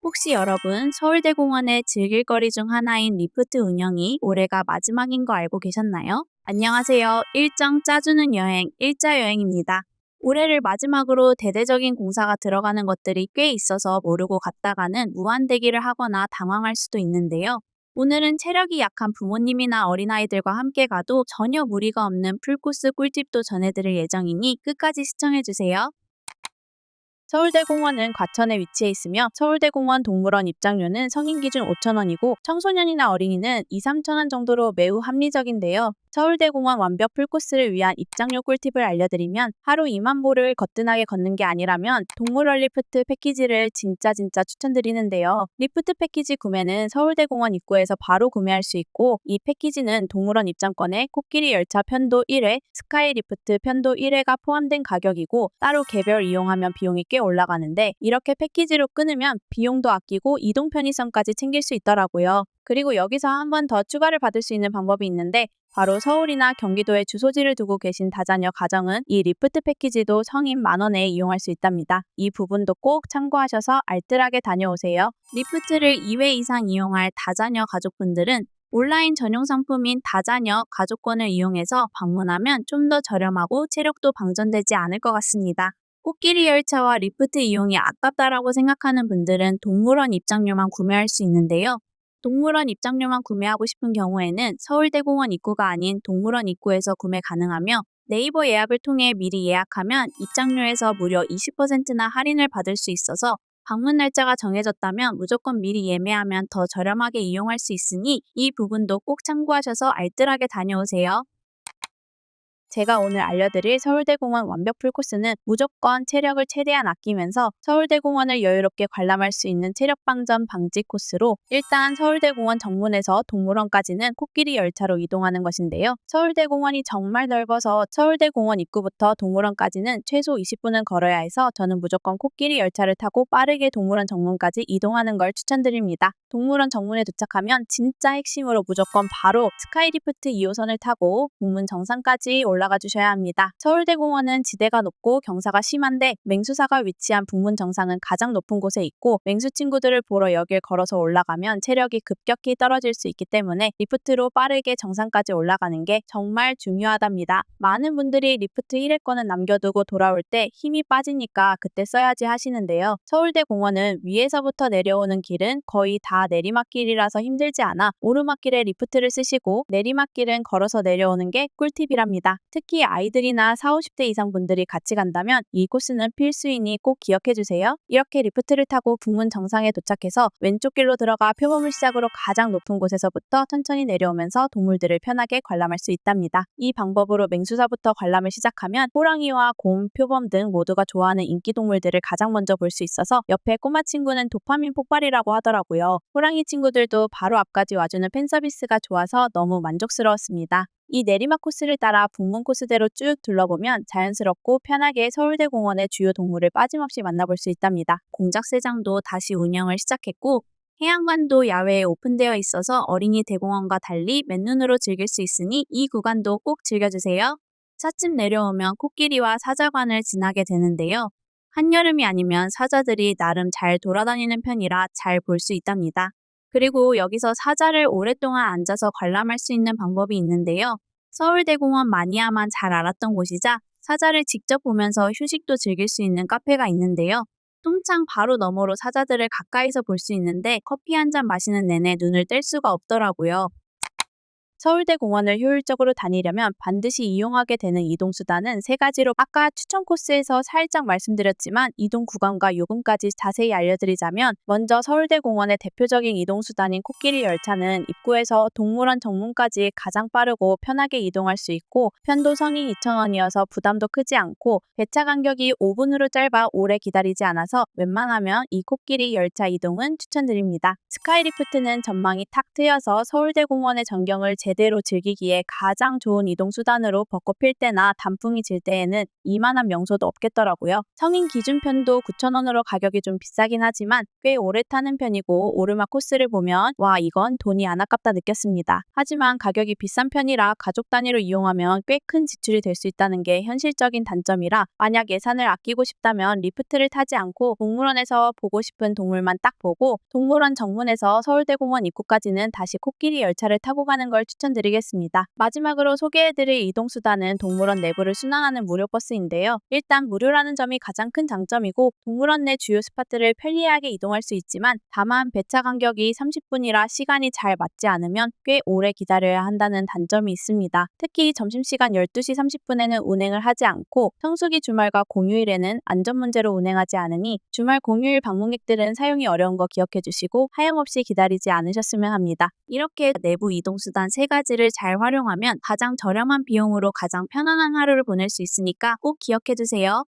혹시 여러분 서울대공원의 즐길 거리 중 하나인 리프트 운영이 올해가 마지막인 거 알고 계셨나요? 안녕하세요. 일정 짜주는 여행, 일자여행입니다. 올해를 마지막으로 대대적인 공사가 들어가는 것들이 꽤 있어서 모르고 갔다가는 무한대기를 하거나 당황할 수도 있는데요. 오늘은 체력이 약한 부모님이나 어린아이들과 함께 가도 전혀 무리가 없는 풀코스 꿀팁도 전해드릴 예정이니 끝까지 시청해주세요. 서울대공원은 과천에 위치해 있으며 서울대공원 동물원 입장료는 성인 기준 5,000원이고 청소년이나 어린이는 2, 3,000원 정도로 매우 합리적인데요. 서울대공원 완벽 풀코스를 위한 입장료 꿀팁을 알려드리면 하루 2만 보를 거뜬하게 걷는 게 아니라면 동물원 리프트 패키지를 진짜 추천드리는데요. 리프트 패키지 구매는 서울대공원 입구에서 바로 구매할 수 있고 이 패키지는 동물원 입장권에 코끼리 열차 편도 1회, 스카이 리프트 편도 1회가 포함된 가격이고 따로 개별 이용하면 비용이 꽤 올라가는데 이렇게 패키지로 끊으면 비용도 아끼고 이동 편의성까지 챙길 수 있더라고요. 그리고 여기서 한 번 더 추가를 받을 수 있는 방법이 있는데 바로 서울이나 경기도에 주소지를 두고 계신 다자녀 가정은 이 리프트 패키지도 성인 10,000원에 이용할 수 있답니다. 이 부분도 꼭 참고하셔서 알뜰하게 다녀오세요. 리프트를 2회 이상 이용할 다자녀 가족분들은 온라인 전용 상품인 다자녀 가족권을 이용해서 방문하면 좀 더 저렴하고 체력도 방전되지 않을 것 같습니다. 코끼리 열차와 리프트 이용이 아깝다라고 생각하는 분들은 동물원 입장료만 구매할 수 있는데요. 동물원 입장료만 구매하고 싶은 경우에는 서울대공원 입구가 아닌 동물원 입구에서 구매 가능하며 네이버 예약을 통해 미리 예약하면 입장료에서 무려 20%나 할인을 받을 수 있어서 방문 날짜가 정해졌다면 무조건 미리 예매하면 더 저렴하게 이용할 수 있으니 이 부분도 꼭 참고하셔서 알뜰하게 다녀오세요. 제가 오늘 알려드릴 서울대공원 완벽 풀코스는 무조건 체력을 최대한 아끼면서 서울대공원을 여유롭게 관람할 수 있는 체력방전 방지 코스로 일단 서울대공원 정문에서 동물원까지는 코끼리 열차로 이동하는 것인데요. 서울대공원이 정말 넓어서 서울대공원 입구부터 동물원까지는 최소 20분은 걸어야 해서 저는 무조건 코끼리 열차를 타고 빠르게 동물원 정문까지 이동하는 걸 추천드립니다. 동물원 정문에 도착하면 진짜 핵심으로 무조건 바로 스카이리프트 2호선을 타고 북문 정상까지 올라가 주셔야 합니다. 서울대공원은 지대가 높고 경사가 심한데 맹수사가 위치한 북문 정상은 가장 높은 곳에 있고 맹수 친구들을 보러 여길 걸어서 올라가면 체력이 급격히 떨어질 수 있기 때문에 리프트로 빠르게 정상까지 올라가는 게 정말 중요하답니다. 많은 분들이 리프트 1회권은 남겨두고 돌아올 때 힘이 빠지니까 그때 써야지 하시는데요. 서울대공원은 위에서부터 내려오는 길은 거의 다 내리막길이라서 힘들지 않아 오르막길에 리프트를 쓰시고 내리막길은 걸어서 내려오는 게 꿀팁이랍니다. 특히 아이들이나 4, 50대 이상 분들이 같이 간다면 이 코스는 필수이니 꼭 기억해주세요. 이렇게 리프트를 타고 북문 정상에 도착해서 왼쪽 길로 들어가 표범을 시작으로 가장 높은 곳에서부터 천천히 내려오면서 동물들을 편하게 관람할 수 있답니다. 이 방법으로 맹수사부터 관람을 시작하면 호랑이와 곰, 표범 등 모두가 좋아하는 인기 동물들을 가장 먼저 볼 수 있어서 옆에 꼬마 친구는 도파민 폭발이라고 하더라고요. 호랑이 친구들도 바로 앞까지 와주는 팬 서비스가 좋아서 너무 만족스러웠습니다. 이 내리막 코스를 따라 북문 코스대로 쭉 둘러보면 자연스럽고 편하게 서울대공원의 주요 동물을 빠짐없이 만나볼 수 있답니다. 공작새장도 다시 운영을 시작했고 해양관도 야외에 오픈되어 있어서 어린이 대공원과 달리 맨눈으로 즐길 수 있으니 이 구간도 꼭 즐겨주세요. 차츰 내려오면 코끼리와 사자관을 지나게 되는데요. 한여름이 아니면 사자들이 나름 잘 돌아다니는 편이라 잘 볼 수 있답니다. 그리고 여기서 사자를 오랫동안 앉아서 관람할 수 있는 방법이 있는데요. 서울대공원 마니아만 잘 알았던 곳이자 사자를 직접 보면서 휴식도 즐길 수 있는 카페가 있는데요. 똥창 바로 너머로 사자들을 가까이서 볼 수 있는데 커피 한 잔 마시는 내내 눈을 뗄 수가 없더라고요. 서울대공원을 효율적으로 다니려면 반드시 이용하게 되는 이동수단은 세 가지로 아까 추천 코스에서 살짝 말씀드렸지만 이동 구간과 요금까지 자세히 알려드리자면 먼저 서울대공원의 대표적인 이동수단인 코끼리 열차는 입구에서 동물원 정문까지 가장 빠르고 편하게 이동할 수 있고 편도 성인 2,000원이어서 부담도 크지 않고 배차 간격이 5분으로 짧아 오래 기다리지 않아서 웬만하면 이 코끼리 열차 이동은 추천드립니다. 스카이리프트는 전망이 탁 트여서 서울대공원의 전경을 제대로 제대로 즐기기에 가장 좋은 이동수단으로 벚꽃 필 때나 단풍이 질 때에는 이만한 명소도 없겠더라고요. 성인 기준편도 9,000원으로 가격이 좀 비싸긴 하지만 꽤 오래 타는 편이고 오르막 코스를 보면 와 이건 돈이 안 아깝다 느꼈습니다. 하지만 가격이 비싼 편이라 가족 단위로 이용하면 꽤 큰 지출이 될 수 있다는 게 현실적인 단점이라 만약 예산을 아끼고 싶다면 리프트를 타지 않고 동물원에서 보고 싶은 동물만 딱 보고 동물원 정문에서 서울대공원 입구까지는 다시 코끼리 열차를 타고 가는 걸 추천드리겠습니다. 마지막으로 소개해드릴 이동수단은 동물원 내부를 순항하는 무료 버스인데요. 일단 무료라는 점이 가장 큰 장점이고 동물원 내 주요 스팟들을 편리하게 이동할 수 있지만 다만 배차 간격이 30분이라 시간이 잘 맞지 않으면 꽤 오래 기다려야 한다는 단점이 있습니다. 특히 점심시간 12시 30분에는 운행을 하지 않고 성수기 주말과 공휴일에는 안전 문제로 운행하지 않으니 주말 공휴일 방문객들은 사용이 어려운 거 기억해 주시고 하염없이 기다리지 않으셨으면 합니다. 이렇게 내부 이동수단 3가지를 잘 활용하면 가장 저렴한 비용으로 가장 편안한 하루를 보낼 수 있으니까 꼭 기억해 두세요.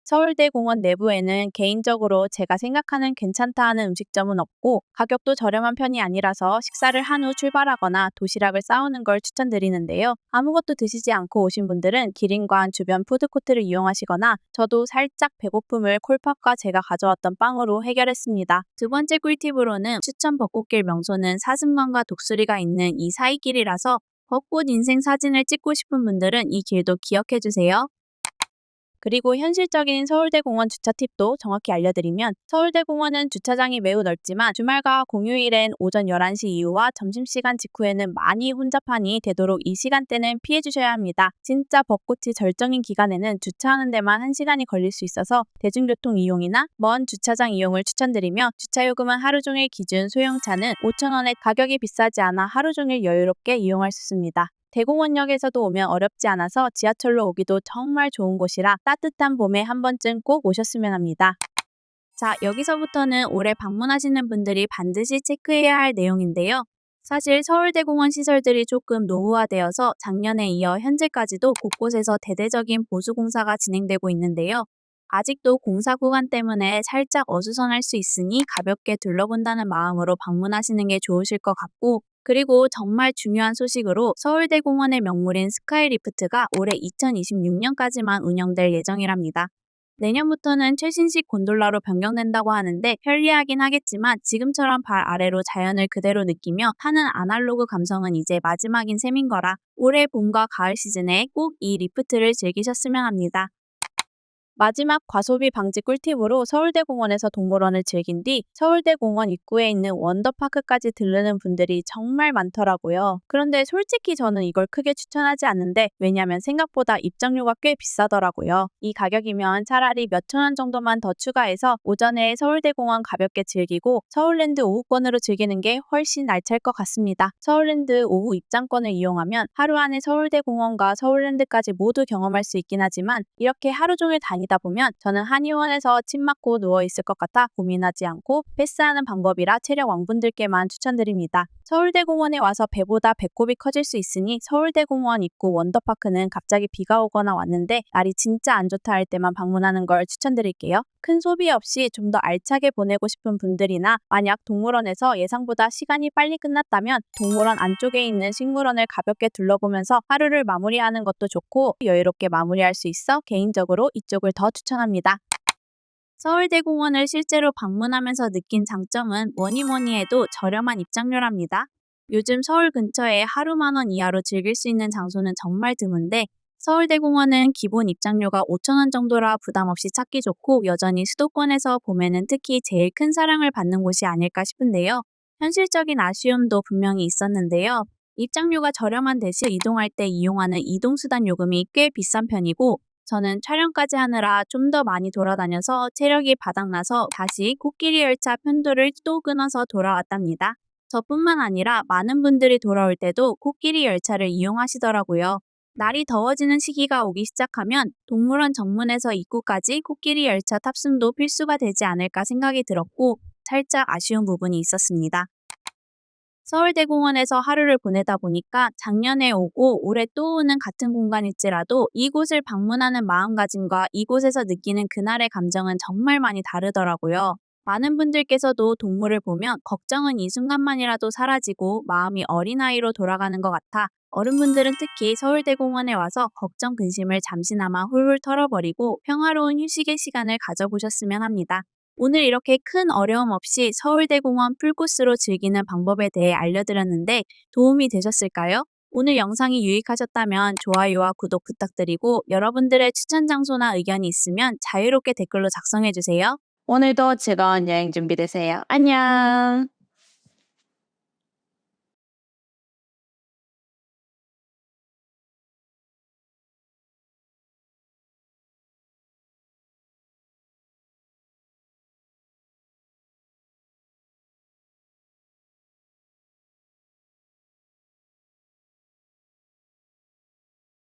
서울대공원 내부에는 개인적으로 제가 생각하는 괜찮다 하는 음식점은 없고 가격도 저렴한 편이 아니라서 식사를 한 후 출발하거나 도시락을 싸오는 걸 추천드리는데요. 아무것도 드시지 않고 오신 분들은 기린관 주변 푸드코트를 이용하시거나 저도 살짝 배고픔을 콜팝과 제가 가져왔던 빵으로 해결했습니다. 두 번째 꿀팁으로는 추천 벚꽃길 명소는 사슴관과 독수리가 있는 이 사이길이라서 벚꽃 인생 사진을 찍고 싶은 분들은 이 길도 기억해주세요. 그리고 현실적인 서울대공원 주차 팁도 정확히 알려드리면 서울대공원은 주차장이 매우 넓지만 주말과 공휴일엔 오전 11시 이후와 점심시간 직후에는 많이 혼잡하니 되도록 이 시간대는 피해주셔야 합니다. 진짜 벚꽃이 절정인 기간에는 주차하는 데만 1시간이 걸릴 수 있어서 대중교통 이용이나 먼 주차장 이용을 추천드리며 주차요금은 하루종일 기준 소형차는 5,000원에 가격이 비싸지 않아 하루종일 여유롭게 이용할 수 있습니다. 대공원역에서도 오면 어렵지 않아서 지하철로 오기도 정말 좋은 곳이라 따뜻한 봄에 한 번쯤 꼭 오셨으면 합니다. 자, 여기서부터는 올해 방문하시는 분들이 반드시 체크해야 할 내용인데요. 사실 서울대공원 시설들이 조금 노후화되어서 작년에 이어 현재까지도 곳곳에서 대대적인 보수 공사가 진행되고 있는데요. 아직도 공사 구간 때문에 살짝 어수선할 수 있으니 가볍게 둘러본다는 마음으로 방문하시는 게 좋으실 것 같고 그리고 정말 중요한 소식으로 서울대공원의 명물인 스카이리프트가 올해 2026년까지만 운영될 예정이랍니다. 내년부터는 최신식 곤돌라로 변경된다고 하는데 편리하긴 하겠지만 지금처럼 발 아래로 자연을 그대로 느끼며 타는 아날로그 감성은 이제 마지막인 셈인 거라 올해 봄과 가을 시즌에 꼭 이 리프트를 즐기셨으면 합니다. 마지막 과소비 방지 꿀팁으로 서울대공원에서 동물원을 즐긴 뒤 서울대공원 입구에 있는 원더파크까지 들르는 분들이 정말 많더라고요. 그런데 솔직히 저는 이걸 크게 추천하지 않는데 왜냐면 생각보다 입장료가 꽤 비싸더라고요. 이 가격이면 차라리 몇천 원 정도만 더 추가해서 오전에 서울대공원 가볍게 즐기고 서울랜드 오후권으로 즐기는 게 훨씬 알찰 것 같습니다. 서울랜드 오후 입장권을 이용하면 하루 안에 서울대공원과 서울랜드까지 모두 경험할 수 있긴 하지만 이렇게 하루 종일 다니다 보면 저는 한의원에서 침 맞고 누워있을 것 같아 고민하지 않고 패스하는 방법이라 체력 왕분들께만 추천드립니다. 서울대공원에 와서 배보다 배꼽이 커질 수 있으니 서울대공원 입구 원더파크는 갑자기 비가 오거나 왔는데 날이 진짜 안 좋다 할 때만 방문하는 걸 추천드릴게요. 큰 소비 없이 좀 더 알차게 보내고 싶은 분들이나 만약 동물원에서 예상보다 시간이 빨리 끝났다면 동물원 안쪽에 있는 식물원을 가볍게 둘러보면서 하루를 마무리하는 것도 좋고 여유롭게 마무리할 수 있어 개인적으로 이쪽을 더 추천합니다. 서울대공원을 실제로 방문하면서 느낀 장점은 뭐니 해도 저렴한 입장료랍니다. 요즘 서울 근처에 하루 10,000원 이하로 즐길 수 있는 장소는 정말 드문데 서울대공원은 기본 입장료가 5,000원 정도라 부담 없이 찾기 좋고 여전히 수도권에서 봄에는 특히 제일 큰 사랑을 받는 곳이 아닐까 싶은데요. 현실적인 아쉬움도 분명히 있었는데요. 입장료가 저렴한 대신 이동할 때 이용하는 이동수단 요금이 꽤 비싼 편이고 저는 촬영까지 하느라 좀 더 많이 돌아다녀서 체력이 바닥나서 다시 코끼리 열차 편도를 또 끊어서 돌아왔답니다. 저뿐만 아니라 많은 분들이 돌아올 때도 코끼리 열차를 이용하시더라고요. 날이 더워지는 시기가 오기 시작하면 동물원 정문에서 입구까지 코끼리 열차 탑승도 필수가 되지 않을까 생각이 들었고 살짝 아쉬운 부분이 있었습니다. 서울대공원에서 하루를 보내다 보니까 작년에 오고 올해 또 오는 같은 공간일지라도 이곳을 방문하는 마음가짐과 이곳에서 느끼는 그날의 감정은 정말 많이 다르더라고요. 많은 분들께서도 동물을 보면 걱정은 이 순간만이라도 사라지고 마음이 어린아이로 돌아가는 것 같아 어른분들은 특히 서울대공원에 와서 걱정 근심을 잠시나마 훌훌 털어버리고 평화로운 휴식의 시간을 가져보셨으면 합니다. 오늘 이렇게 큰 어려움 없이 서울대공원 풀코스로 즐기는 방법에 대해 알려드렸는데 도움이 되셨을까요? 오늘 영상이 유익하셨다면 좋아요와 구독 부탁드리고 여러분들의 추천 장소나 의견이 있으면 자유롭게 댓글로 작성해주세요. 오늘도 즐거운 여행 준비되세요. 안녕.